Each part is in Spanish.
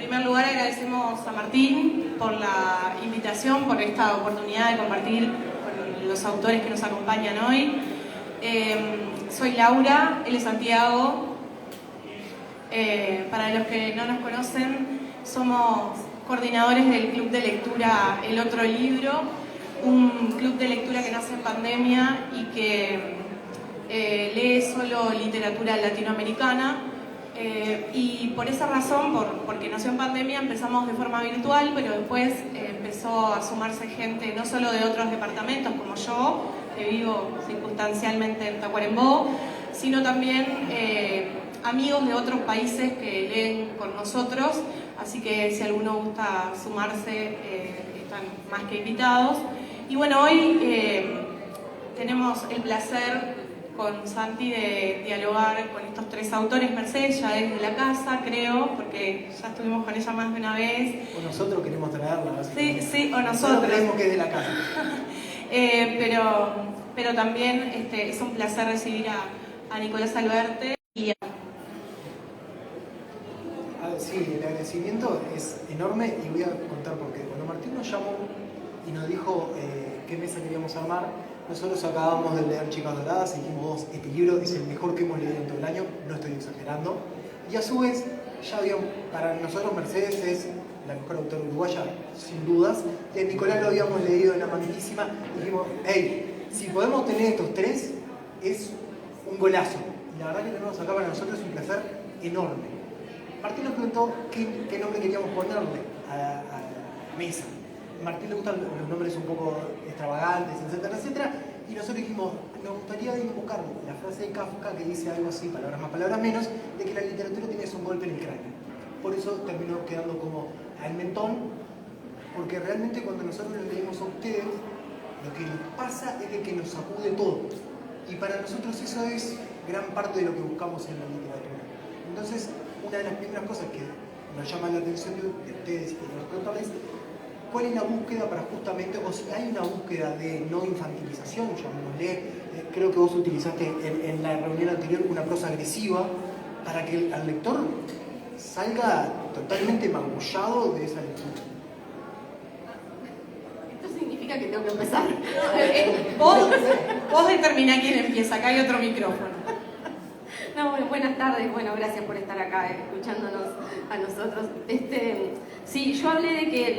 primer lugar agradecemos a Martín por la invitación, por esta oportunidad de compartir con los autores que nos acompañan hoy. Soy Laura, él es Santiago. Para los que no nos conocen, somos coordinadores del Club de Lectura El Otro Libro, un club de lectura que nace en pandemia y que lee solo literatura latinoamericana. Y por esa razón, porque nació en pandemia, empezamos de forma virtual, pero después empezó a sumarse gente no solo de otros departamentos como yo, que vivo circunstancialmente en Tacuarembó, sino también amigos de otros países que leen con nosotros, así que si alguno gusta sumarse, están más que invitados. Y bueno, hoy tenemos el placer con Santi de dialogar con estos tres autores. Mercedes ya es de la casa, creo, porque ya estuvimos con ella más de una vez. O nosotros queremos traerla. Sí, o nosotros. Creemos que es de la casa. Pero también es un placer recibir a Nicolás Alberte y a... Sí, el agradecimiento es enorme y voy a contar por qué. Cuando Martín nos llamó y nos dijo qué mesa queríamos armar, nosotros acabamos de leer Chicas Doradas y dijimos, este libro es el mejor que hemos leído en todo el año, no estoy exagerando. Y a su vez, ya habíamos, para nosotros Mercedes es la mejor autora uruguaya, sin dudas, y a Nicolás lo habíamos leído en La Manquísima, y dijimos, hey, si podemos tener estos tres, es un golazo. Y la verdad que tenerlos acá para nosotros es un placer enorme. Martín nos preguntó qué nombre queríamos ponerle a la mesa. Martín le gustan los nombres un poco extravagantes, etcétera, etcétera, y nosotros dijimos, nos gustaría invocar la frase de Kafka que dice algo así, palabras más, palabras menos, de que la literatura tiene un golpe en el cráneo. Por eso terminó quedando como al mentón, porque realmente cuando nosotros le leemos a ustedes, lo que les pasa es de que nos sacude todo. Y para nosotros eso es gran parte de lo que buscamos en la literatura. Entonces, una de las primeras cosas que nos llama la atención de ustedes y de los autores, ¿cuál es la búsqueda para justamente, o si hay una búsqueda de no infantilización, llamémosle, creo que vos utilizaste en la reunión anterior una prosa agresiva, para que el lector salga totalmente magullado de esa lectura? Esto significa que tengo que empezar. Vos determinás quién empieza, acá hay otro micrófono. No, bueno, buenas tardes, bueno, gracias por estar acá escuchándonos a nosotros. Sí, yo hablé de que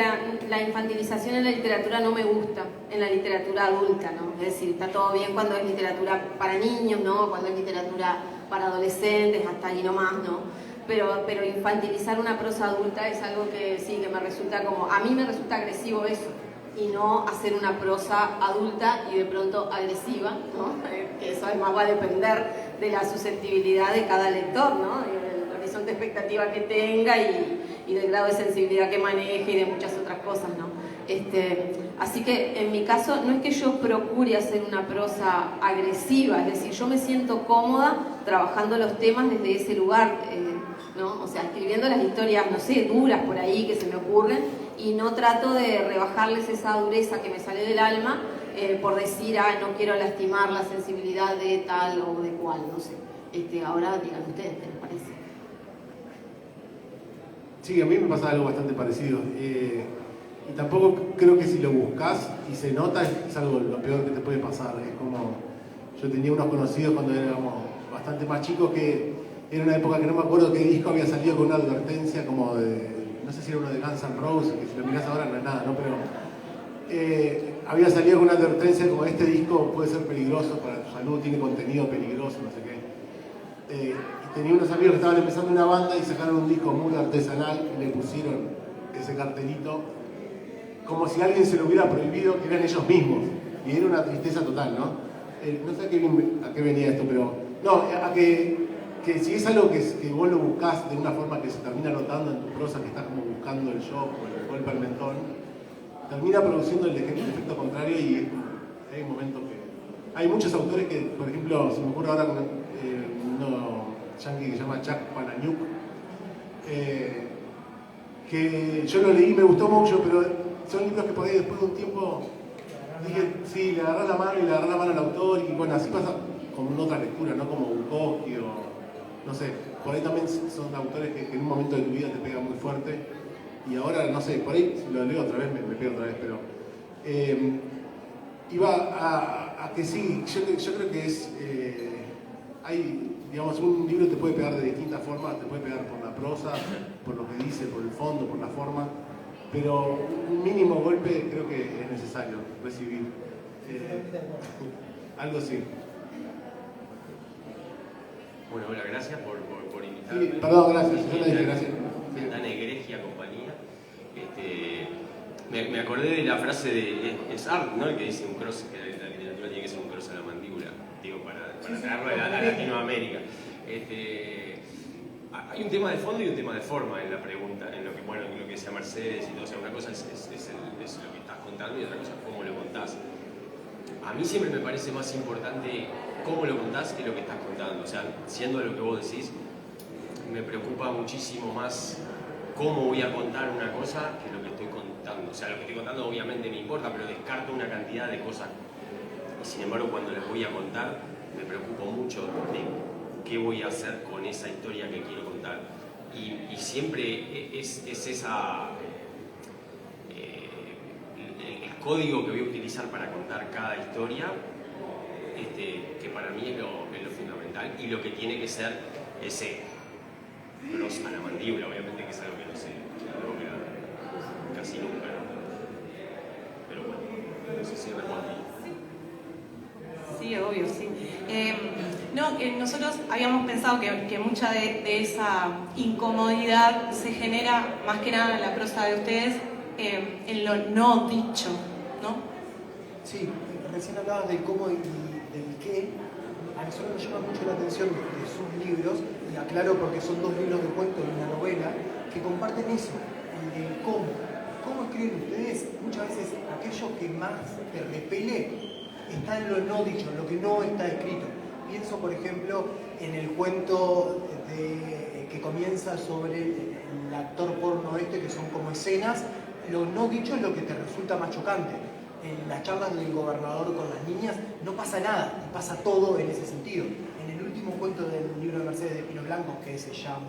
la infantilización en la literatura no me gusta, en la literatura adulta, ¿no? Es decir, está todo bien cuando es literatura para niños, ¿no? Cuando es literatura para adolescentes, hasta allí nomás, ¿no? Pero infantilizar una prosa adulta es algo que sí, que me resulta como, a mí me resulta agresivo eso, y no hacer una prosa adulta y de pronto agresiva, ¿no? Que eso además va a depender de la susceptibilidad de cada lector, ¿no? Del horizonte de expectativa que tenga y del grado de sensibilidad que maneje y de muchas otras cosas, ¿no? Así que en mi caso no es que yo procure hacer una prosa agresiva, es decir, yo me siento cómoda trabajando los temas desde ese lugar, ¿no? O sea, escribiendo las historias, no sé, duras por ahí que se me ocurren, y no trato de rebajarles esa dureza que me sale del alma por decir, no quiero lastimar la sensibilidad de tal o de cual, no sé. Ahora digan ustedes, ¿qué les parece? Sí, a mí me pasa algo bastante parecido. Y tampoco creo que si lo buscas y se nota es algo lo peor que te puede pasar. Es como, yo tenía unos conocidos cuando éramos bastante más chicos que era una época que no me acuerdo qué disco había salido con una advertencia como de, no sé si era uno de Guns N' Roses, que si lo mirás ahora no es nada, ¿no? Pero había salido con una advertencia como este disco puede ser peligroso para tu salud, tiene contenido peligroso, no sé qué. Y tenía unos amigos que estaban empezando una banda y sacaron un disco muy artesanal y le pusieron ese cartelito como si alguien se lo hubiera prohibido, que eran ellos mismos. Y era una tristeza total, ¿no? No sé a qué venía esto, pero no, a que si es algo que vos lo buscás de una forma que se termina notando en tu prosa, que estás como buscando el shock o el golpe al mentón, termina produciendo el efecto contrario y es como, hay un momento que... Hay muchos autores que, por ejemplo, se me ocurre ahora con uno yankee que se llama Chuck Palahniuk, que yo lo leí y me gustó mucho, pero son libros que por ahí después de un tiempo dije, sí, le agarrás la mano y le agarrás la mano al autor y bueno, así pasa como en otra lectura, ¿no? Como Bukowski o no sé, por ahí también son autores que en un momento de tu vida te pegan muy fuerte y ahora, no sé, por ahí si lo leo otra vez me pego otra vez, pero iba a que sí, yo creo que es, hay, digamos, un libro te puede pegar de distintas formas, te puede pegar por la prosa, por lo que dice, por el fondo, por la forma, pero un mínimo golpe creo que es necesario recibir. Algo así. Bueno, hola, gracias por invitarme. Sí, perdón, gracias. Yo le dije gracias. Tan egregia compañía. Me acordé de la frase de Sartre, ¿no? Que dice un cross, que la literatura tiene que ser un cross a la mandíbula, digo, para traerlo a Latinoamérica. Hay un tema de fondo y un tema de forma en la pregunta, en lo que, bueno, en lo que decía Mercedes y todo. O sea, una cosa es lo que estás contando y otra cosa es cómo lo contás. A mí siempre me parece más importante cómo lo contás que lo que estás contando. O sea, siendo lo que vos decís, me preocupa muchísimo más cómo voy a contar una cosa que lo que estoy contando. O sea, lo que estoy contando obviamente me importa, pero descarto una cantidad de cosas. Y sin embargo, cuando las voy a contar, me preocupo mucho de qué voy a hacer con esa historia que quiero contar. Y siempre es esa... el código que voy a utilizar para contar cada historia, que para mí es lo fundamental y lo que tiene que ser ese cross a la mandíbula, obviamente, que es algo que no se logra casi nunca, ¿no? Pero bueno, no sé si respondí. Sí, obvio, sí. Nosotros habíamos pensado que mucha de esa incomodidad se genera más que nada en la prosa de ustedes, en lo no dicho, ¿no? Sí, recién hablabas del cómo y del qué. A nosotros nos llama mucho la atención de sus libros, y aclaro porque son 2 libros de cuento y una novela, que comparten eso, el del cómo. ¿Cómo escriben ustedes? Muchas veces aquello que más te repele está en lo no dicho, en lo que no está escrito. Pienso, por ejemplo, en el cuento que comienza sobre el actor porno que son como escenas. Lo no dicho es lo que te resulta más chocante. En las charlas del gobernador con las niñas no pasa nada, y pasa todo en ese sentido. En el último cuento del libro de Mercedes de Pino Blanco, que se llama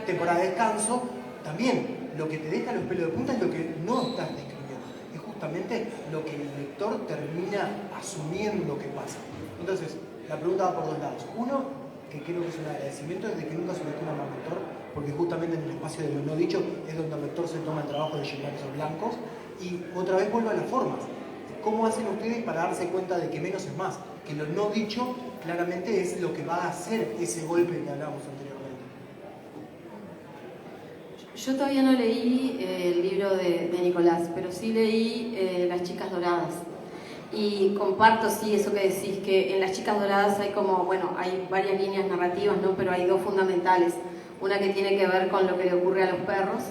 Temporada de Descanso, también lo que te deja los pelos de punta es lo que no estás describiendo. Es justamente lo que el lector termina asumiendo que pasa. Entonces, la pregunta va por 2 lados. Uno, que creo que es un agradecimiento, es de que nunca subestiman al lector, porque justamente en el espacio de lo no dicho es donde el lector se toma el trabajo de llenar esos blancos. Y otra vez vuelvo a las formas. ¿Cómo hacen ustedes para darse cuenta de que menos es más? Que lo no dicho claramente es lo que va a hacer ese golpe que hablábamos anteriormente. Yo todavía no leí el libro de Nicolás, pero sí leí Las Chicas Doradas. Y comparto, sí, eso que decís, que en Las Chicas Doradas hay como, bueno, hay varias líneas narrativas, ¿no? Pero hay 2 fundamentales. Una que tiene que ver con lo que le ocurre a los perros,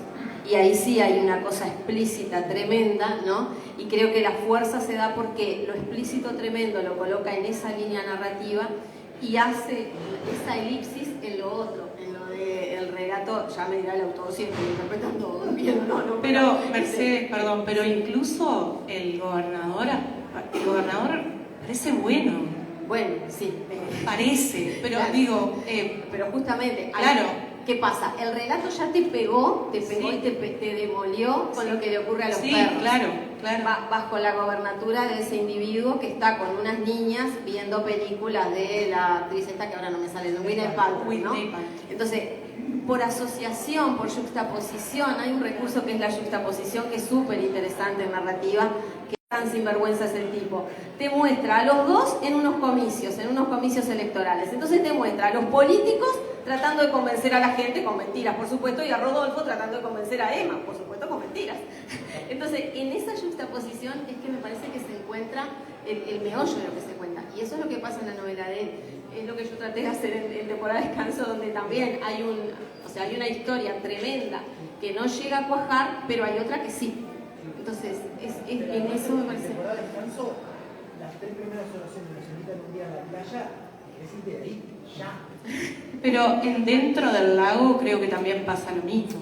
y ahí sí hay una cosa explícita, tremenda, ¿no? Y creo que la fuerza se da porque lo explícito tremendo lo coloca en esa línea narrativa y hace esa elipsis en lo otro, en lo del relato. Ya me dirá el autor si estoy interpretando bien, no, pero Mercedes, perdón, pero incluso el gobernador parece bueno. Bueno, sí. Parece, pero claro, digo... pero justamente... Claro. ¿Qué pasa? El relato ya te pegó sí. Y te demolió con lo que le ocurre a los perros. Sí, claro. Bajo la gobernatura de ese individuo que está con unas niñas viendo películas de la actriz esta que ahora no me sale el nombre, Gwyneth Paltrow, ¿no? Entonces, por asociación, por juxtaposición, hay un recurso que es la juxtaposición, que es súper interesante en narrativa, que tan sinvergüenza es el tipo. Te muestra a los dos en unos comicios electorales. Entonces te muestra a los políticos tratando de convencer a la gente con mentiras, por supuesto, y a Rodolfo tratando de convencer a Emma, por supuesto, con mentiras. Entonces, en esa juxtaposición es que me parece que se encuentra el meollo de lo que se cuenta. Y eso es lo que pasa en la novela de él. Es lo que yo traté de hacer en Temporada de Descanso, donde también hay una historia tremenda que no llega a cuajar, pero hay otra que sí. Entonces, en eso me parece... En Temporada de Descanso, las 3 primeras oraciones nos invitan un día a la playa, y decís de ahí, ya. Pero dentro del lago creo que también pasa lo mismo.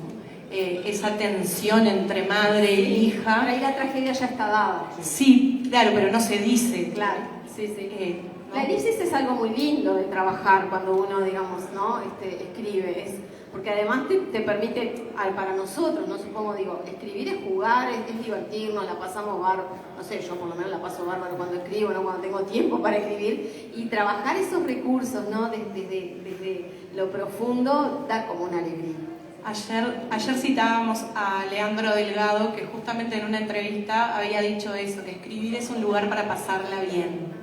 Esa tensión entre madre e hija. Pero ahí la tragedia ya está dada. Sí, claro, pero no se dice. Claro, sí. ¿no? La elipsis es algo muy lindo de trabajar cuando uno, digamos, ¿no? Escribe. porque además te permite, para nosotros, no supongo, digo, escribir es jugar, es divertirnos, la pasamos bárbaro, no sé, yo por lo menos la paso bárbaro cuando escribo, ¿no? Cuando tengo tiempo para escribir, y trabajar esos recursos, ¿no? Desde lo profundo da como una alegría. Ayer citábamos a Leandro Delgado, que justamente en una entrevista había dicho eso, que escribir es un lugar para pasarla bien.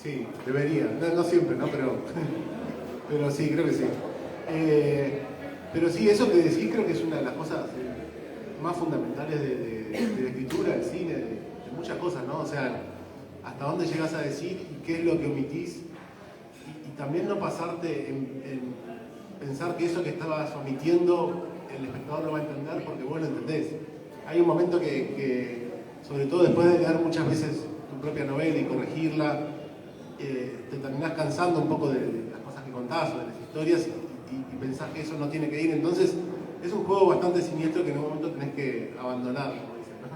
Sí, debería, no siempre, ¿no? Pero sí, creo que sí. Pero sí, eso que decís creo que es una de las cosas más fundamentales de la escritura, del cine, de muchas cosas, ¿no? O sea, hasta dónde llegas a decir y qué es lo que omitís. Y también no pasarte en pensar que eso que estabas omitiendo el espectador lo va a entender porque vos lo entendés. Hay un momento que sobre todo después de leer muchas veces tu propia novela y corregirla, te terminás cansando un poco de las cosas que contás o de las historias y pensás que eso no tiene que ir. Entonces es un juego bastante siniestro que en un momento tenés que abandonar, como dicen, ¿no?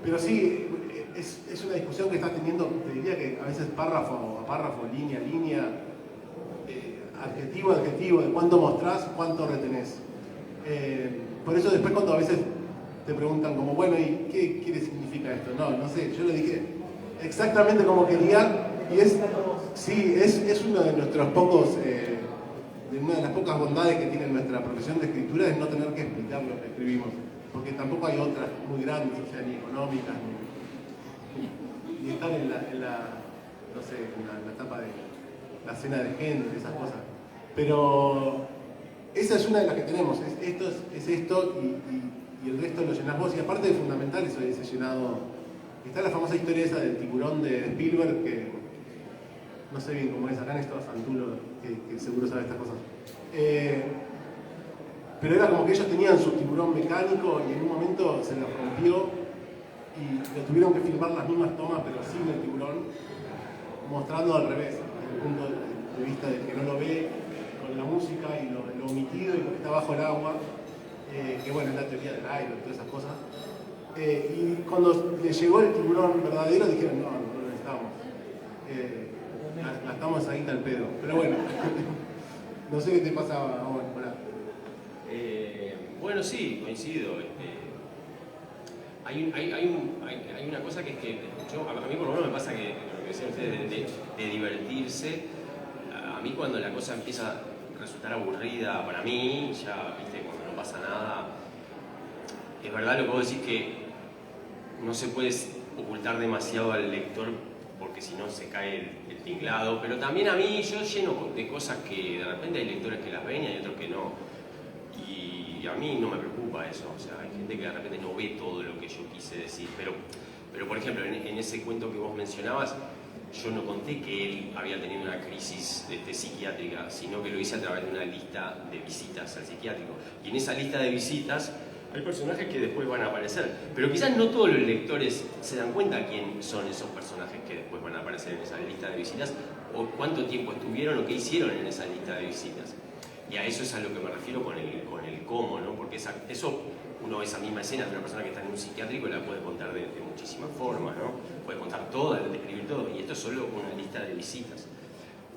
Pero sí, es una discusión que estás teniendo, te diría que a veces párrafo a párrafo, línea a línea, adjetivo a adjetivo, de cuánto mostrás, cuánto retenés. Por eso después cuando a veces te preguntan como, bueno, ¿y qué significa esto? No sé, yo le dije exactamente como quería y es uno de nuestros pocos, de una de las pocas bondades que tiene nuestra profesión de escritura es no tener que explicar lo que escribimos, porque tampoco hay otras muy grandes, o sea, ni económicas, ni estar en la etapa de la cena de gente, esas cosas. Pero esa es una de las que tenemos, es esto y el resto lo llenás vos, y aparte es fundamental eso de ese llenado. Está la famosa historia esa del tiburón de Spielberg, que no sé bien cómo es, acá en esto Santulo, que seguro sabe estas cosas. Pero era como que ellos tenían su tiburón mecánico y en un momento se les rompió y le tuvieron que filmar las mismas tomas pero sin el tiburón, mostrando al revés, desde el punto de vista del que no lo ve, con la música y lo omitido y lo que está bajo el agua, que bueno, es la teoría del aire y todas esas cosas. Y cuando le llegó el tiburón verdadero dijeron, no lo necesitamos. Gastamos ahí al pedo. Pero bueno, no sé qué te pasa ahora. Bueno, sí, coincido. Hay una cosa que es que a mí por lo menos me pasa que lo que decían ustedes de divertirse, a mí cuando la cosa empieza a resultar aburrida para mí, ya viste, cuando no pasa nada, es verdad lo que vos decís que no se puede ocultar demasiado al lector porque si no se cae el tinglado, pero también a mí yo lleno de cosas que de repente hay lectores que las ven y hay otros que no, y a mí no me preocupa eso, o sea, hay gente que de repente no ve todo lo que yo quise decir, pero por ejemplo en ese cuento que vos mencionabas, yo no conté que él había tenido una crisis psiquiátrica, sino que lo hice a través de una lista de visitas al psiquiátrico, y en esa lista de visitas hay personajes que después van a aparecer, pero quizás no todos los lectores se dan cuenta quién son esos personajes que después van a aparecer en esa lista de visitas, o cuánto tiempo estuvieron o qué hicieron en esa lista de visitas. Y a eso es a lo que me refiero con el cómo, ¿no? Porque eso, esa misma escena de una persona que está en un psiquiátrico la puede contar de muchísimas formas, ¿no? Puede contar toda, describir todo, y esto es solo una lista de visitas.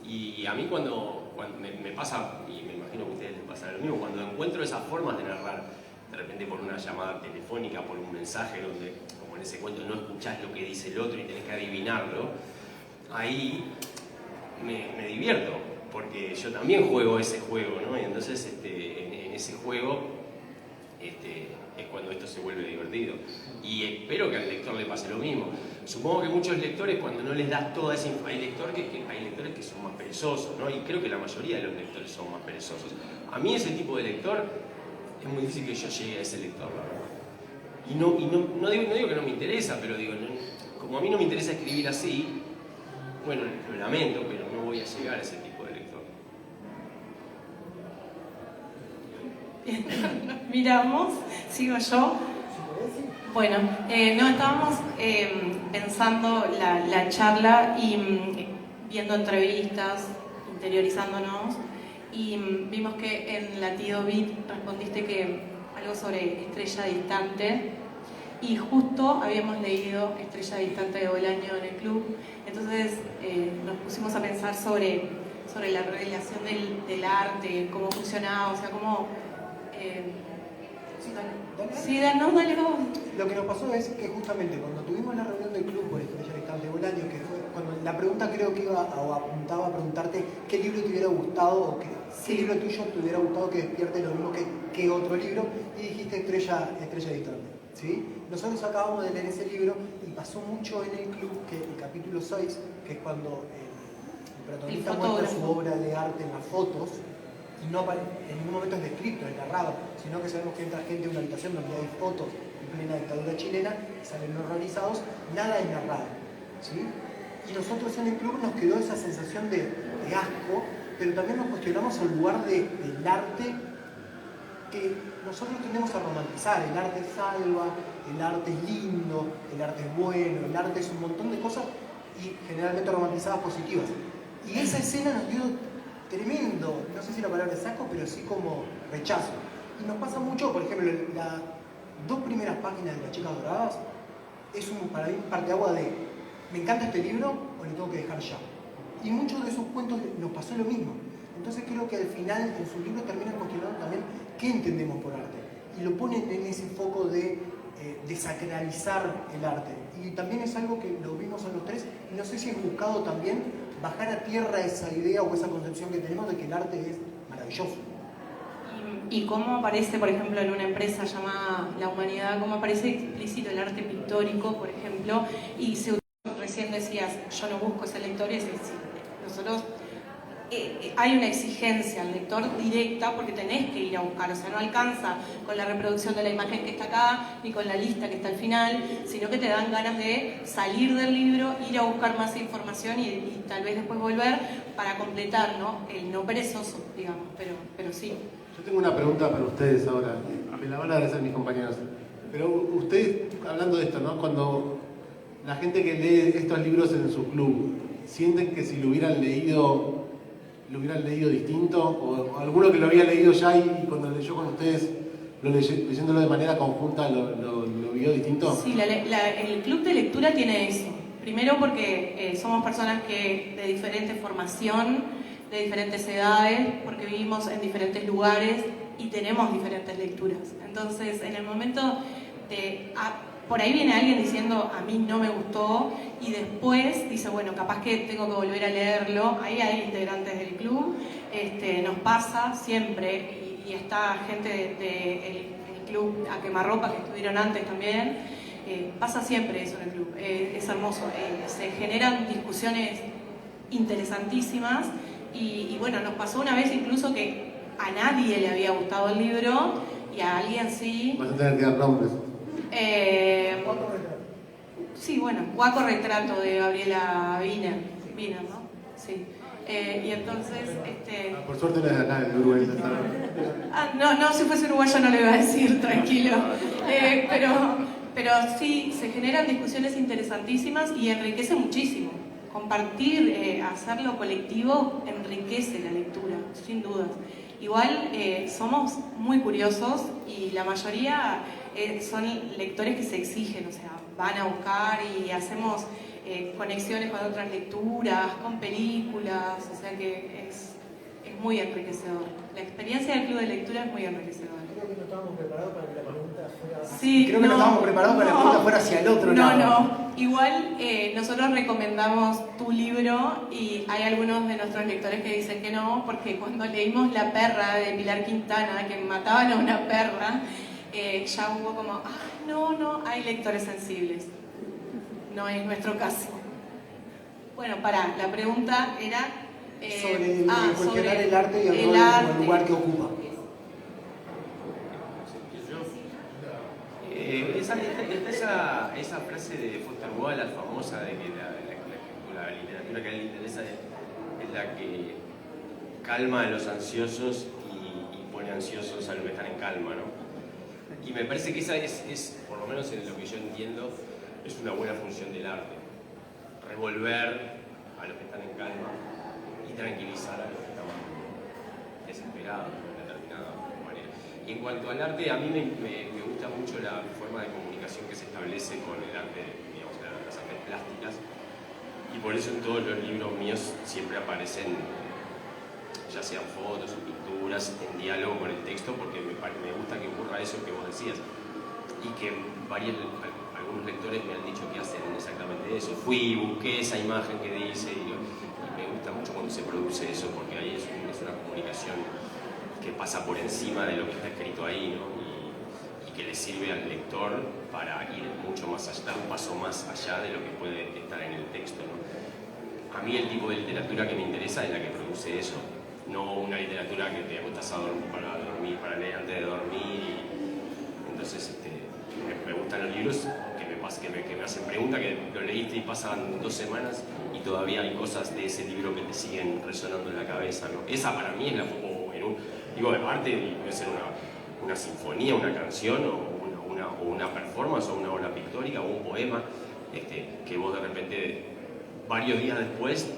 Y a mí cuando me pasa, y me imagino que a ustedes les pasará lo mismo, cuando encuentro esas formas de narrar, de repente por una llamada telefónica, por un mensaje donde, como en ese cuento, no escuchás lo que dice el otro y tenés que adivinarlo, ahí me divierto, porque yo también juego ese juego, ¿no? Y entonces en ese juego es cuando esto se vuelve divertido. Y espero que al lector le pase lo mismo. Supongo que muchos lectores, cuando no les das toda esa información, hay lectores que son más perezosos, ¿no? Y creo que la mayoría de los lectores son más perezosos. A mí ese tipo de lector es muy difícil que yo llegue a ese lector, la verdad. Y no digo que no me interesa, pero digo, como a mí no me interesa escribir así, bueno, lo lamento, pero no voy a llegar a ese tipo de lector. Miramos, sigo yo. Bueno, no, estábamos pensando la charla y viendo entrevistas, interiorizándonos, y vimos que en Latido Beat respondiste que algo sobre Estrella Distante, y justo habíamos leído Estrella Distante de Bolaño en el club, entonces nos pusimos a pensar sobre sobre la relación del arte, cómo funcionaba, o sea, cómo... Sí, dale vos. Lo que nos pasó es que justamente cuando tuvimos la reunión del club por Estrella Distante Bolaño, que fue cuando la pregunta creo que iba o apuntaba a preguntarte qué libro te hubiera gustado o qué libro tuyo te hubiera gustado que despierte lo mismo que otro libro, y dijiste Estrella Distante, ¿sí? Nosotros acabamos de leer ese libro y pasó mucho en el club que el capítulo 6, que es cuando el protagonista muestra su obra de arte en las fotos, y no en ningún momento es descrito, es narrado, sino que sabemos que entra gente en una habitación donde hay fotos en plena dictadura chilena, salen horrorizados, nada es narrado, ¿sí? Y nosotros en el club nos quedó esa sensación de asco, pero también nos cuestionamos el lugar del arte que nosotros tendemos a romantizar. El arte salva, el arte es lindo, el arte es bueno, el arte es un montón de cosas y generalmente romantizadas positivas. Y esa escena nos dio tremendo, no sé si la palabra es asco, pero sí como rechazo. Y nos pasa mucho, por ejemplo, las 2 primeras páginas de Las Chicas Doradas es para mí un parteagua de me encanta este libro o le tengo que dejar ya. Y muchos de esos cuentos nos pasó lo mismo. Entonces creo que al final en sus libros terminan cuestionando también qué entendemos por arte. Y lo ponen en ese foco de desacralizar el arte. Y también es algo que lo vimos a los 3, y no sé si es buscado también bajar a tierra esa idea o esa concepción que tenemos de que el arte es maravilloso. Y cómo aparece, por ejemplo, en una empresa llamada La Humanidad, cómo aparece explícito el arte pictórico, por ejemplo, y recién decías, yo no busco ese lector, y es decir, nosotros hay una exigencia al lector directa porque tenés que ir a buscar, o sea, no alcanza con la reproducción de la imagen que está acá ni con la lista que está al final, sino que te dan ganas de salir del libro, ir a buscar más información y tal vez después volver para completar, ¿no? El no perezoso, digamos, pero sí. Yo tengo una pregunta para ustedes ahora, me la van a agradecer mis compañeros, pero ustedes, hablando de esto, ¿no? Cuando la gente que lee estos libros en su club, ¿sienten que si lo hubieran leído distinto? ¿O alguno que lo había leído ya y cuando leyó con ustedes, leyéndolo de manera conjunta, lo vio distinto? Sí, el club de lectura tiene eso. Primero porque somos personas que de diferente formación, de diferentes edades, porque vivimos en diferentes lugares y tenemos diferentes lecturas. Entonces, en el momento de... por ahí viene alguien diciendo, a mí no me gustó, y después dice, bueno, capaz que tengo que volver a leerlo. Ahí hay integrantes del club, nos pasa siempre, y está gente del club A Quemarropa, que estuvieron antes también, pasa siempre eso en el club, es hermoso, se generan discusiones interesantísimas, y bueno, nos pasó una vez incluso que a nadie le había gustado el libro, y a alguien sí. Vas a tener que dar nombres. Sí, bueno, Guaco Retrato de Gabriela Wiener, ¿no? Sí. Y entonces, Por suerte no es de acá, de Uruguay. no, si fuese uruguayo no le iba a decir, tranquilo. Pero sí, se generan discusiones interesantísimas y enriquece muchísimo. Compartir, hacerlo colectivo, enriquece la lectura, sin dudas. Igual somos muy curiosos y la mayoría son lectores que se exigen, o sea, van a buscar y hacemos conexiones con otras lecturas, con películas, o sea que es muy enriquecedor. La experiencia del club de lectura es muy enriquecedora. Creo que no estábamos preparados para que la pregunta fuera... Sí, creo que no estábamos preparados para que la pregunta fuera hacia el otro lado. No. Igual nosotros recomendamos tu libro y hay algunos de nuestros lectores que dicen que no, porque cuando leímos La perra de Pilar Quintana, que mataban a una perra, ya hubo como, no, hay lectores sensibles. No es nuestro caso. Bueno, la pregunta era... sobre cuestionar el arte y el lugar que ocupa. Esa frase de Foster Wallace famosa de que la literatura que a él le interesa es la que calma a los ansiosos y pone ansiosos a los que están en calma, ¿no? Y me parece que esa es, por lo menos en lo que yo entiendo, es una buena función del arte. Revolver a los que están en calma y tranquilizar a los que están desesperados de una determinada manera. Y en cuanto al arte, a mí me gusta mucho la forma de comunicación que se establece con el arte, digamos, las artes plásticas, y por eso en todos los libros míos siempre aparecen ya sean fotos o pinturas, en diálogo con el texto, porque me gusta que ocurra eso que vos decías. Y que algunos lectores me han dicho que hacen exactamente eso. Fui, busqué esa imagen que dice y me gusta mucho cuando se produce eso, porque ahí es una comunicación que pasa por encima de lo que está escrito ahí, ¿no? Y que le sirve al lector para ir mucho más allá, dar un paso más allá de lo que puede estar en el texto, ¿no? A mí el tipo de literatura que me interesa es la que produce eso, no una literatura que te acostas para dormir, para leer antes de dormir. Entonces me gustan los libros que me hacen preguntas, que lo leíste y pasan 2 semanas y todavía hay cosas de ese libro que te siguen resonando en la cabeza, ¿no? Esa para mí es digo, de arte puede ser una sinfonía, una canción o una performance o una obra pictórica o un poema, que vos de repente varios días después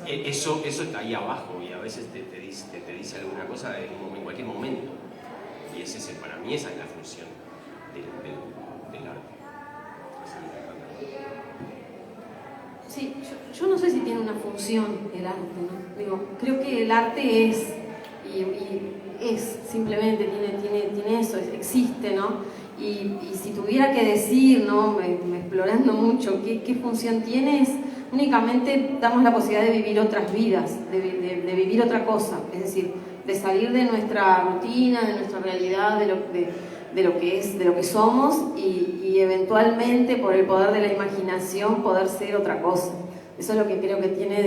eso está ahí abajo y a veces te dice alguna cosa en cualquier momento, y para mí esa es la función del arte. Sí, yo no sé si tiene una función el arte, ¿no? Digo, creo que el arte es simplemente tiene eso, existe, ¿no? Y si tuviera que decir, ¿no? Explorando mucho qué función tiene, es únicamente damos la posibilidad de vivir otras vidas, de vivir otra cosa, es decir, de salir de nuestra rutina, de nuestra realidad, de lo que somos y eventualmente por el poder de la imaginación poder ser otra cosa. Eso es lo que creo que tiene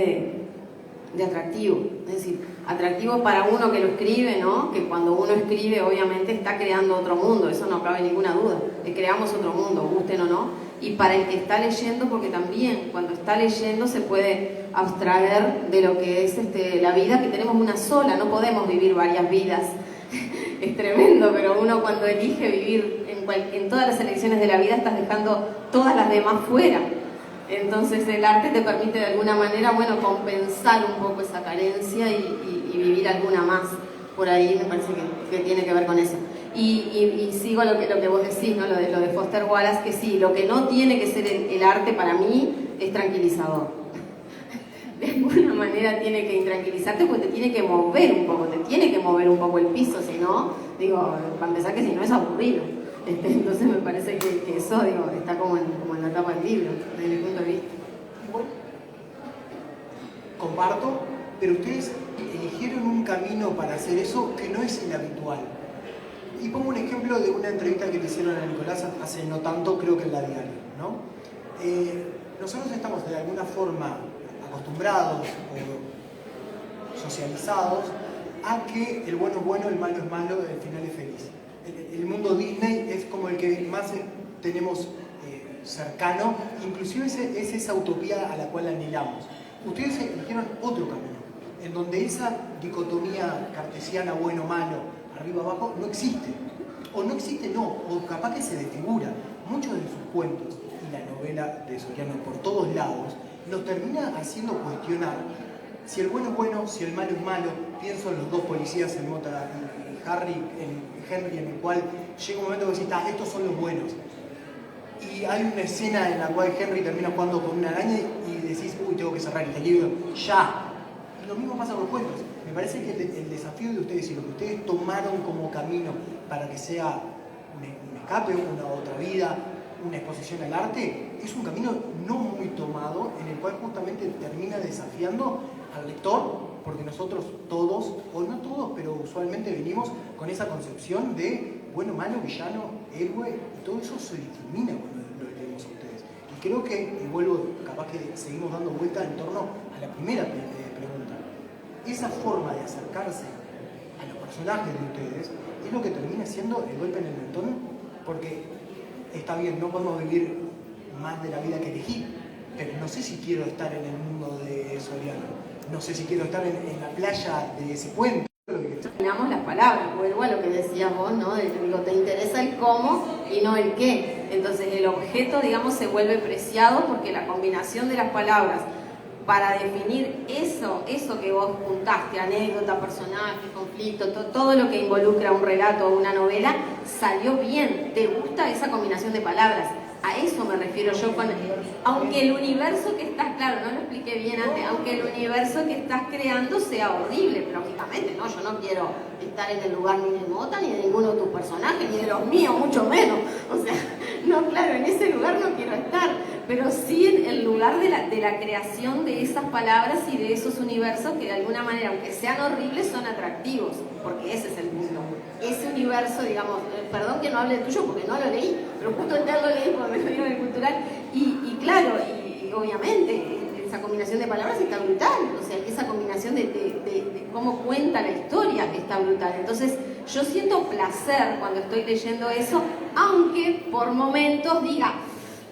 de atractivo, es decir, atractivo para uno que lo escribe, ¿no? Que cuando uno escribe obviamente está creando otro mundo, eso no cabe ninguna duda, que creamos otro mundo, gusten o no, y para el que está leyendo, porque también cuando está leyendo se puede abstraer de lo que es la vida, que tenemos una sola, no podemos vivir varias vidas. Es tremendo, pero uno cuando elige vivir en todas las elecciones de la vida estás dejando todas las demás fuera. Entonces el arte te permite de alguna manera, bueno, compensar un poco esa carencia y vivir alguna más. Por ahí me parece que tiene que ver con eso. Y sigo lo que vos decís, ¿no? Lo de Foster Wallace, que sí, lo que no tiene que ser el arte para mí es tranquilizador. De alguna manera tiene que intranquilizarte porque te tiene que mover un poco el piso, si no, digo, para empezar que si no es aburrido. Entonces me parece que eso, digo, está como en la tapa del libro, desde mi punto de vista. Bueno, comparto, pero ustedes eligieron un camino para hacer eso que no es el habitual. Y pongo un ejemplo de una entrevista que le hicieron a Nicolás hace no tanto, creo que en la Diario, ¿no? Nosotros estamos de alguna forma acostumbrados o socializados a que el bueno es bueno, el malo es malo, el final es feliz. El mundo Disney es como el que más tenemos cercano, inclusive es esa utopía a la cual anhelamos. Ustedes eligieron otro camino, en donde esa dicotomía cartesiana bueno-malo, arriba-abajo, no existe. O no existe, no, o capaz que se desfigura. Muchos de sus cuentos y la novela de Soriano por todos lados nos termina haciendo cuestionar si el bueno es bueno, si el malo es malo. Pienso en los 2 policías en Mota y Henry, en el cual llega un momento que decís, estos son los buenos. Y hay una escena en la cual Henry termina jugando con una araña y decís, uy, tengo que cerrar este libro, ya. Y lo mismo pasa con los cuentos. Me parece que el desafío de ustedes y lo que ustedes tomaron como camino para que sea un escape, una otra vida, una exposición al arte, es un camino no muy tomado, en el cual justamente termina desafiando al lector, porque nosotros todos, o no todos, pero usualmente venimos con esa concepción de bueno, malo, villano, héroe, y todo eso se difumina cuando lo leemos a ustedes. Y creo que, y vuelvo, capaz que seguimos dando vuelta en torno a la primera pregunta, esa forma de acercarse a los personajes de ustedes es lo que termina siendo el golpe en el mentón, porque está bien, no podemos vivir más de la vida que elegí, pero no sé si quiero estar en el mundo de Soriano, no sé si quiero estar en la playa de ese puente. Terminamos las palabras, vuelvo a lo que decías vos, ¿no? Digo, te interesa el cómo y no el qué. Entonces el objeto, digamos, se vuelve preciado porque la combinación de las palabras para definir eso que vos juntaste, anécdota, personaje, conflicto, todo lo que involucra un relato o una novela, salió bien. ¿Te gusta esa combinación de palabras? A eso me refiero yo con... Aunque el universo que estás, claro, no lo expliqué bien antes, aunque el universo que estás creando sea horrible, pero lógicamente, no, yo no quiero estar en el lugar ni de Mota, ni de ninguno de tus personajes, ni de los míos, mucho menos. O sea, no, claro, en ese lugar no quiero estar, pero sí en el lugar de la creación de esas palabras y de esos universos que de alguna manera, aunque sean horribles, son atractivos, porque ese es el punto. Ese universo, digamos, perdón que no hable tuyo porque no lo leí, pero justo el lo leí porque me lo dieron en el cultural, y claro, y obviamente esa combinación de palabras está brutal, o sea, esa combinación de cómo cuenta la historia está brutal. Entonces yo siento placer cuando estoy leyendo eso, aunque por momentos diga,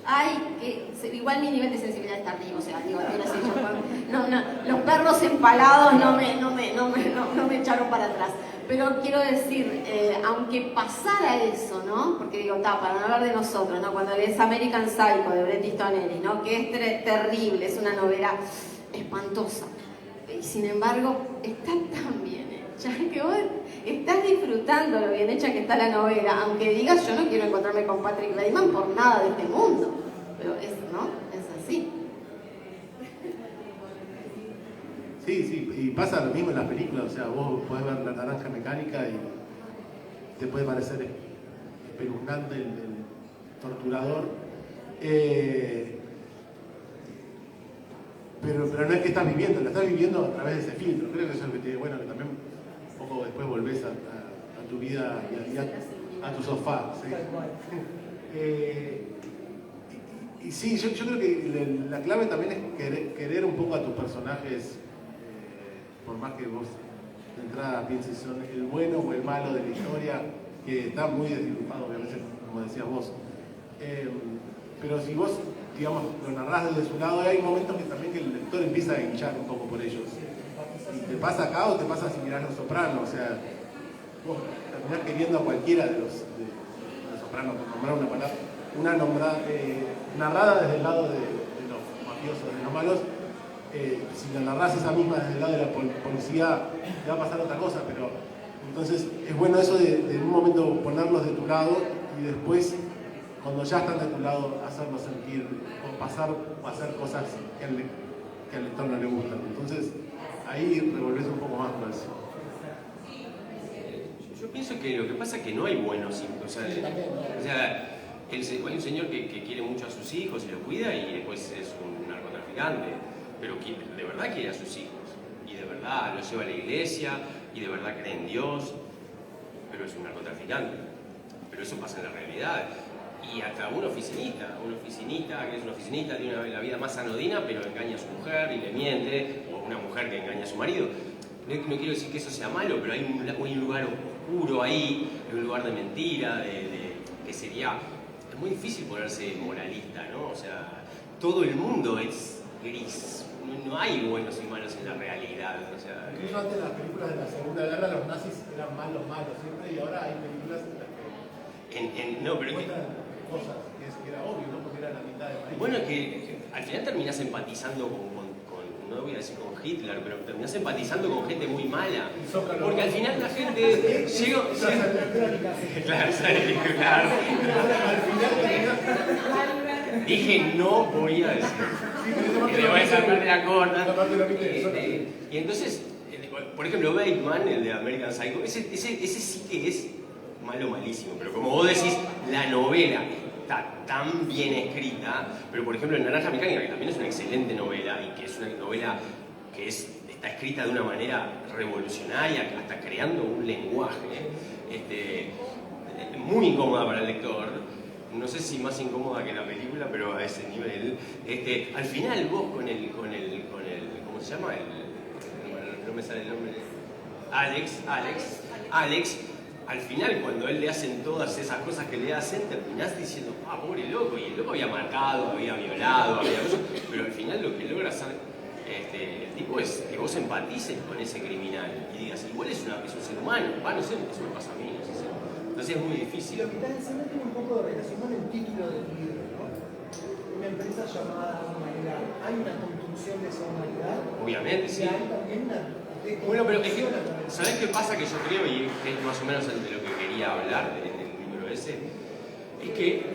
ay, que igual mi nivel de sensibilidad está arriba, o sea, digo, los perros empalados no me echaron para atrás. Pero quiero decir, aunque pasara eso, ¿no? Porque digo, para no hablar de nosotros, ¿no? Cuando lees American Psycho de Bret Easton Ellis, ¿no? Que es terrible, es una novela espantosa. Y sin embargo, está tan bien hecha que vos estás disfrutando lo bien hecha que está la novela, aunque digas, yo no quiero encontrarme con Patrick Bateman por nada de este mundo. Pero es, ¿no? Es así. Sí, y pasa lo mismo en las películas, o sea, vos podés ver La Naranja Mecánica y te puede parecer espeluznante el torturador, pero no es que estás viviendo, lo estás viviendo a través de ese filtro. Creo que eso es lo que te, bueno, que también un poco después volvés a tu vida y a tu sofá, ¿sí? Y sí, yo creo que la clave también es querer un poco a tus personajes, por más que vos de entrada pienses son el bueno o el malo de la historia, que está muy desdibujado, obviamente, como decías vos. Pero si vos, digamos, lo narrás desde su lado, hay momentos que también que el lector empieza a hinchar un poco por ellos. Y te pasa acá o te pasa si mirás Los Sopranos, o sea, vos terminás queriendo a cualquiera de los Sopranos, por nombrar una palabra, narrada desde el lado de los mafiosos, de los malos. Si la narrás esa misma desde el lado de la policía, te va a pasar otra cosa, pero entonces es bueno eso de en un momento ponerlos de tu lado y después, cuando ya están de tu lado, hacerlos sentir o pasar o hacer cosas que al lector no le gustan. Entonces ahí revolvés un poco más con eso. Yo pienso que lo que pasa es que no hay buenos, o sea hay un señor que quiere mucho a sus hijos y los cuida y después es un narcotraficante, pero de verdad quiere a sus hijos y de verdad los lleva a la iglesia y de verdad cree en Dios, pero es un narcotraficante. Pero eso pasa en la realidad. Y hasta un oficinista que es un oficinista, tiene la vida más anodina, pero engaña a su mujer y le miente, o una mujer que engaña a su marido. No quiero decir que eso sea malo, pero hay un lugar oscuro ahí, hay un lugar de mentira, que sería... Es muy difícil ponerse moralista, ¿no? O sea, todo el mundo es gris. No hay buenos y malos en la realidad. O sea, incluso antes de las películas de la Segunda Guerra, los nazis eran malos siempre, y ahora hay películas en las que no, pero cuentan cosas que era obvio, ¿no? Porque era la mitad del país. Bueno, que al final terminás empatizando con no voy a decir con Hitler, pero terminás empatizando con gente muy mala. Porque al final la gente llega... Claro. Dije, no voy a decir. Le voy a sacar de la corta. Y entonces, por ejemplo, Bateman, el de American Psycho, ese sí que es malo, malísimo. Pero como vos decís, la novela está tan bien escrita, pero por ejemplo en Naranja Mecánica, que también es una excelente novela y que es una novela que está escrita de una manera revolucionaria, hasta creando un lenguaje muy incómoda para el lector. No sé si más incómoda que la película, pero a ese nivel. Al final vos con el ¿cómo se llama? No me sale el nombre. Alex, al final cuando él le hacen todas esas cosas que le hacen, terminás diciendo, pobre loco, y el loco había matado, había violado, pero al final lo que logra hacer el tipo es que vos empatices con ese criminal y digas, igual es un ser humano, no sé, eso me pasa a mí, no sé. Entonces es muy difícil. Lo que estás diciendo tiene un poco de relación con el título del libro, ¿no? Una empresa llamada Humanidad. ¿Hay una construcción de esa humanidad? Obviamente, sí. Y hay también una... Bueno, pero es que, ¿sabés qué pasa? Que yo creo, y es más o menos de lo que quería hablar en el libro ese, es que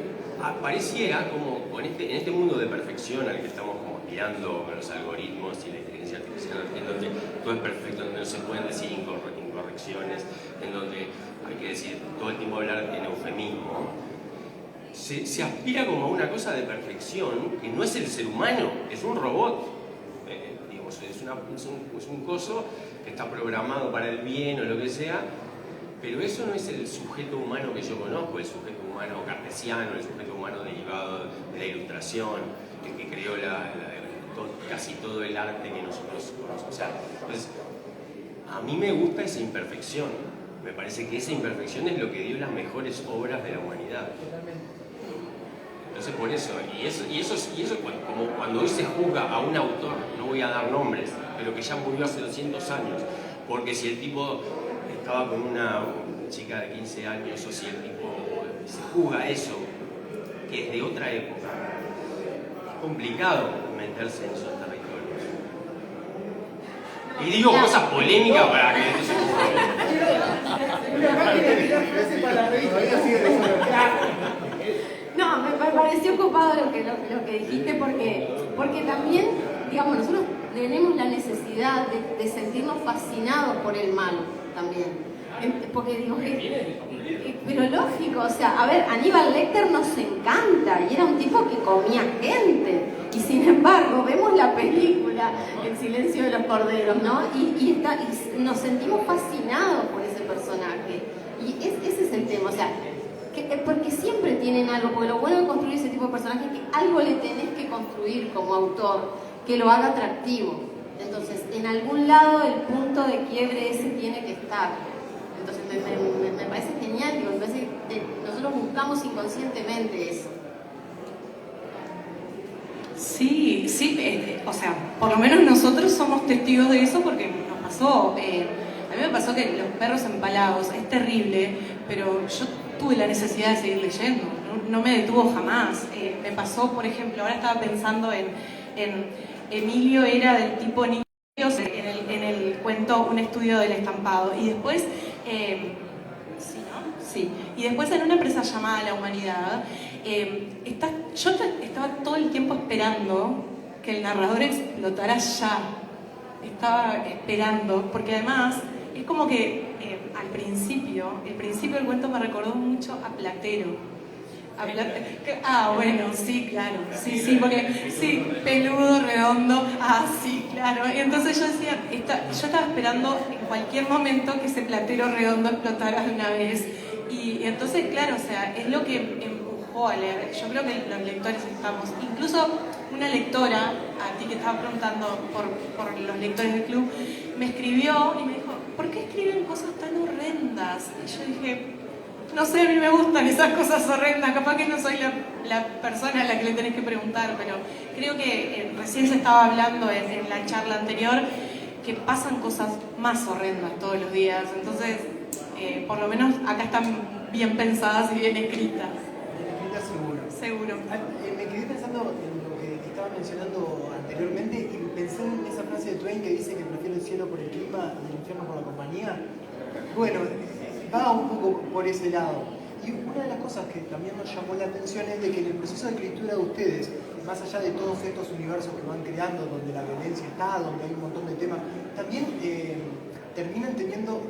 pareciera como en este mundo de perfección al que estamos como aspirando con los algoritmos y la inteligencia artificial, en donde todo es perfecto, donde no se pueden decir incorrecciones, en donde hay que decir todo el tiempo hablar en eufemismo, se aspira como a una cosa de perfección que no es el ser humano, es un robot. Digamos, es un coso que está programado para el bien o lo que sea, pero eso no es el sujeto humano que yo conozco, el sujeto humano cartesiano, el sujeto humano derivado de la ilustración, el que creó casi todo el arte que nosotros conocemos. O sea, entonces, a mí me gusta esa imperfección. Me parece que esa imperfección es lo que dio las mejores obras de la humanidad. Entonces, por eso, y eso como cuando hoy se juzga a un autor, no voy a dar nombres, pero que ya murió hace 200 años, porque si el tipo estaba con una chica de 15 años o si el tipo se juzga eso, que es de otra época, es complicado meterse en esos territorios. Y digo cosas polémicas para que no se No, me pareció copado lo que dijiste porque también, digamos, nosotros tenemos la necesidad de sentirnos fascinados por el mal también. Porque digo, pero lógico, o sea, a ver, Aníbal Lecter nos encanta y era un tipo que comía gente y sin embargo vemos la película El silencio de los corderos, ¿no? Y nos sentimos fascinados por ese personaje y ese es el tema, o sea, porque siempre tienen algo, porque lo bueno de construir ese tipo de personajes es que algo le tenés que construir como autor que lo haga atractivo. Entonces, en algún lado el punto de quiebre ese tiene que estar. Entonces, me parece genial, me parece que nosotros buscamos inconscientemente eso. Sí, o sea, por lo menos nosotros somos testigos de eso porque nos pasó. A mí me pasó que Los perros empalados es terrible, pero yo tuve la necesidad de seguir leyendo, no me detuvo jamás. Me pasó, por ejemplo, ahora estaba pensando en Emilio era del tipo niño en el cuento Un estudio del estampado y después ¿sí, no? Sí. Y después en Una empresa llamada La Humanidad yo estaba todo el tiempo esperando que el narrador explotara ya. Estaba esperando, porque además es como que el principio del cuento me recordó mucho a Platero. Bueno, sí, claro, sí, porque sí, peludo, redondo, sí, claro. Y entonces yo decía, yo estaba esperando en cualquier momento que ese Platero redondo explotara de una vez. Y entonces, claro, o sea, es lo que empujó a leer. Yo creo que los lectores estamos, incluso una lectora, a ti que estaba preguntando por los lectores del club, me escribió y me dijo, ¿por qué escriben cosas tan horrendas? Y yo dije, no sé, a mí me gustan esas cosas horrendas, capaz que no soy la persona a la que le tenés que preguntar, pero creo que recién se estaba hablando en la charla anterior que pasan cosas más horrendas todos los días, entonces por lo menos acá están bien pensadas y bien escritas. Seguro. Me quedé pensando en lo que estaba mencionando anteriormente y pensé en esa frase de Twain que dice que prefiere el cielo por el clima y el infierno por la compañía. Bueno, va un poco por ese lado. Y una de las cosas que también nos llamó la atención es de que en el proceso de escritura de ustedes, más allá de todos estos universos que van creando, donde la violencia está, donde hay un montón de temas, también terminan teniendo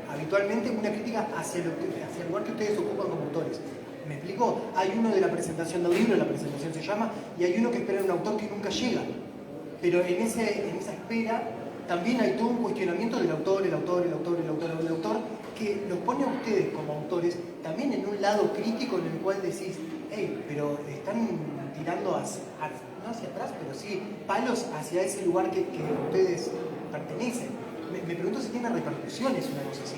habitualmente una crítica hacia el lugar que ustedes ocupan como autores. ¿Me explico? Hay uno de la presentación del libro, la presentación se llama, y hay uno que espera un autor que nunca llega. Pero en esa espera también hay todo un cuestionamiento del autor, que los pone a ustedes como autores también en un lado crítico en el cual decís, hey, pero están tirando no hacia atrás, pero sí palos hacia ese lugar que ustedes pertenecen. Me pregunto si tiene repercusiones una cosa así.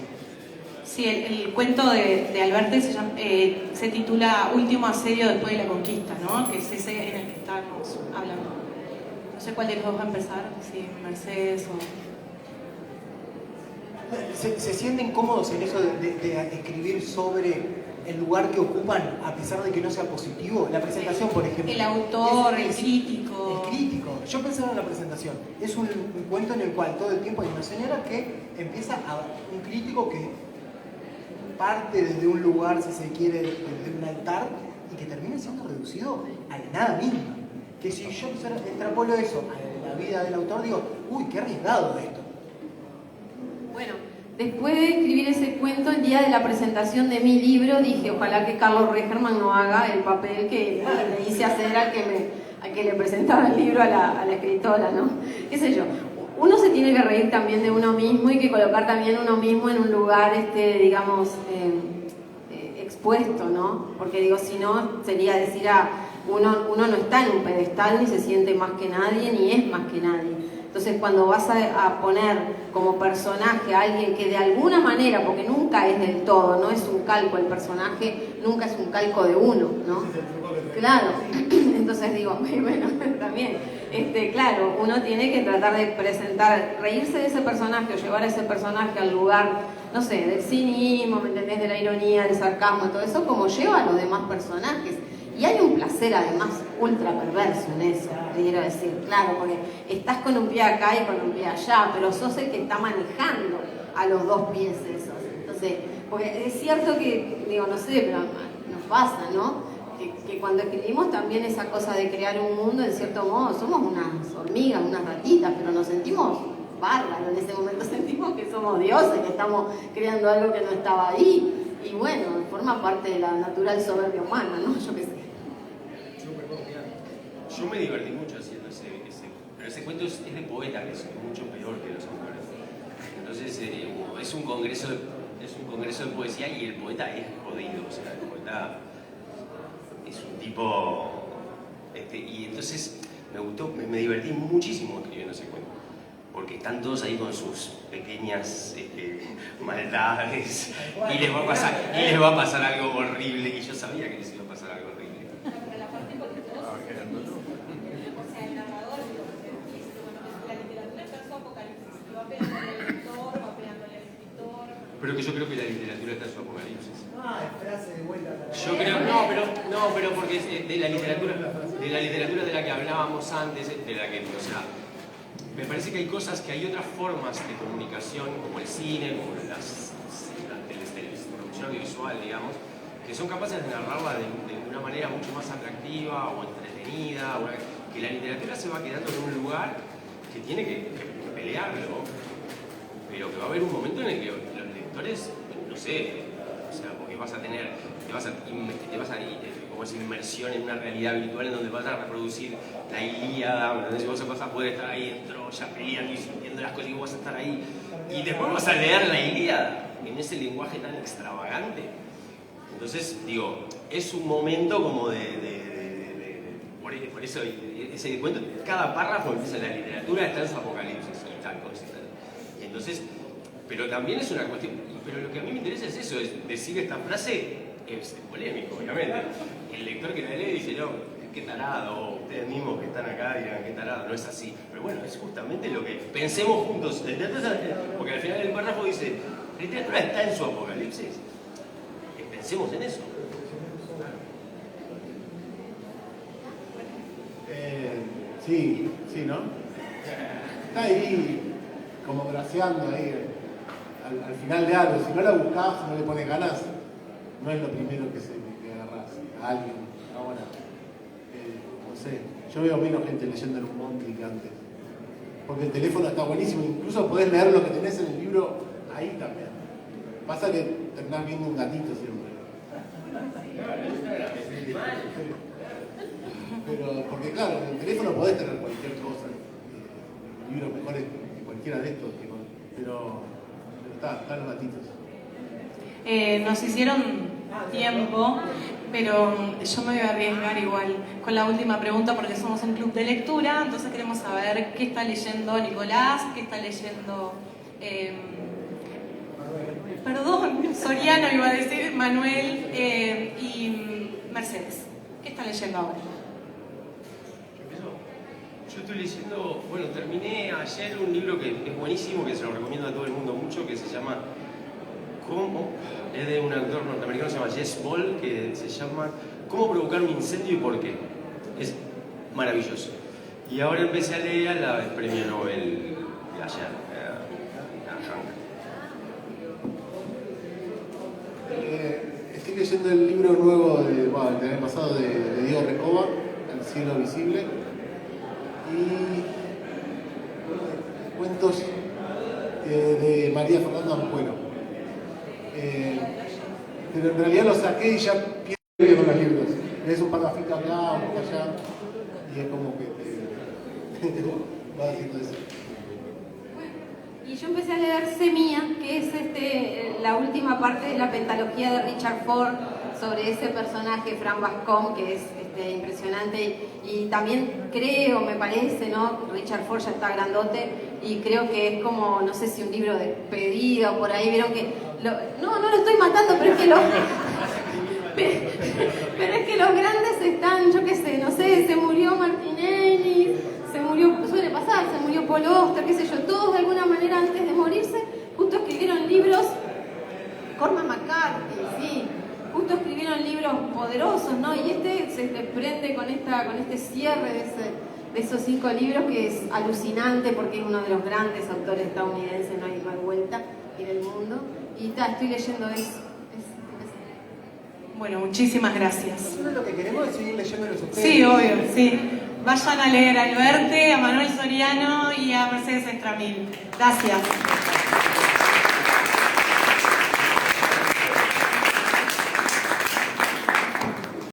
Sí, el cuento de Alberti se titula Último asedio después de la conquista, ¿no? Que es ese en el que estábamos hablando. No sé cuál de los dos va a empezar, si Mercedes o... ¿Se sienten cómodos en eso de escribir sobre el lugar que ocupan a pesar de que no sea positivo? La presentación, por ejemplo. El autor, el crítico. El crítico. Yo pensaba en la presentación. Es un cuento en el cual todo el tiempo hay una señora que empieza un crítico que parte desde un lugar, si se quiere, desde un altar, y que termine siendo reducido a la nada misma. Que si yo extrapolo eso a la vida del autor, digo, uy, qué arriesgado esto. Bueno, después de escribir ese cuento, el día de la presentación de mi libro, dije, ojalá que Carlos Regerman no haga el papel que le hice hacer al que le presentaba el libro a la escritora, ¿no? Qué sé yo. Uno se tiene que reír también de uno mismo y que colocar también uno mismo en un lugar, digamos, expuesto, ¿no? Porque digo, si no, sería decir, uno no está en un pedestal, ni se siente más que nadie, ni es más que nadie. Entonces, cuando vas a poner como personaje a alguien que de alguna manera, porque nunca es del todo, no es un calco, el personaje nunca es un calco de uno, ¿no? Claro, entonces digo, bueno, también, claro, uno tiene que tratar de presentar, reírse de ese personaje o llevar a ese personaje al lugar, no sé, del cinismo, ¿me entendés? De la ironía, del sarcasmo, todo eso, como lleva a los demás personajes. Y hay un placer además ultra perverso en eso, quiero decir, claro, porque estás con un pie acá y con un pie allá, pero sos el que está manejando a los dos pies esos. Entonces, porque es cierto que, digo, no sé, pero nos pasa, ¿no? Que cuando escribimos también esa cosa de crear un mundo, en cierto modo, somos unas hormigas, unas ratitas, pero nos sentimos bárbaros en ese momento, sentimos que somos dioses, que estamos creando algo que no estaba ahí. Y bueno, forma parte de la natural soberbia humana, ¿no? Yo qué sé. Yo me divertí mucho haciendo pero ese cuento es de poeta, que es mucho peor que los autores. Entonces es un congreso de poesía y el poeta es jodido, o sea, el poeta es un tipo... y entonces me gustó, me divertí muchísimo escribiendo ese cuento, porque están todos ahí con sus pequeñas maldades y les va a pasar algo horrible, y yo sabía que les iba a pasar algo horrible. Pero que yo creo que la literatura está en su apocalipsis. Frase de vuelta. Yo creo, pero porque de la literatura de la que hablábamos antes, de la que, o sea, me parece que hay cosas, que hay otras formas de comunicación, como el cine, como la producción audiovisual, digamos, que son capaces de narrarla de una manera mucho más atractiva o entretenida, que la literatura se va quedando en un lugar que tiene que pelearlo, pero que va a haber un momento en el que los lectores, no sé, o sea, porque te vas a como esa inmersión en una realidad virtual en donde vas a reproducir la Ilíada, entonces vos vas a poder estar ahí en Troya peleando y sintiendo las cosas y vos vas a estar ahí, y después vas a leer la Ilíada en ese lenguaje tan extravagante. Entonces, digo, es un momento como por eso ese cuento, cada párrafo empieza, la literatura está en su apocalipsis y tal cosa. Entonces, pero también es una cuestión, pero lo que a mí me interesa es eso, es decir esta frase, es polémico, obviamente. El lector que la lee dice, no, qué tarado, ustedes mismos que están acá dirán, qué tarado, no es así. Pero bueno, es justamente lo que pensemos juntos, porque al final el párrafo dice, la literatura está en su apocalipsis. Pensemos en eso. Sí, ¿no? Está ahí, como graciando ahí, al final de algo. Si no la buscás, no le pones ganas, no es lo primero que agarrás a alguien. Ahora, no sé, yo veo menos gente leyendo en un monte que antes. Porque el teléfono está buenísimo, incluso podés leer lo que tenés en el libro ahí también. Pasa que terminás viendo un gatito siempre. Pero, porque claro, en el teléfono podés tener cualquier cosa, libros mejores que cualquiera de estos, pero están los gatitos. Nos hicieron tiempo, pero yo me voy a arriesgar igual con la última pregunta porque somos un club de lectura, entonces queremos saber qué está leyendo Nicolás, qué está leyendo... Soriano iba a decir, Manuel y Mercedes. ¿Qué está leyendo ahora? Yo estoy leyendo, bueno, terminé ayer un libro que es buenísimo, que se lo recomiendo a todo el mundo mucho, que se llama es de un autor norteamericano que se llama Jess Ball, que se llama ¿Cómo provocar un incendio y por qué? Es maravilloso. Y ahora empecé a leer el premio Nobel de ayer, a Hank. leyendo el libro nuevo del año pasado de Diego Recoba, El cielo visible, y cuentos de María Fernanda Ampuero. Pero en realidad lo saqué y ya pierdo con los libros. Es un parrafito acá, un poco allá, y es como que te va haciendo eso. Y yo empecé a leer Semilla, que es la última parte de la pentalogía de Richard Ford sobre ese personaje, Fran Bascom, que es impresionante. Y también creo, me parece, ¿no? Richard Ford ya está grandote y creo que es como, no sé si un libro de despedida o por ahí, vieron que... no lo estoy matando, pero es que pero es que los grandes están, yo qué sé, no sé, se murió Martinelli, suele pasar, se murió Paul Auster, qué sé yo, todos de alguna manera antes de morirse, justo escribieron libros, Cormac McCarthy, sí, justo escribieron libros poderosos, ¿no? Y se desprende con este cierre de esos 5 libros que es alucinante porque es uno de los grandes autores estadounidenses, no hay vuelta, y del mundo. Y estoy leyendo eso. Bueno, muchísimas gracias. Nosotros lo que queremos es seguir leyéndolos ustedes. Sí, obvio, sí. Vayan a leer a Alberte, a Manuel Soriano y a Mercedes Estramil. Gracias.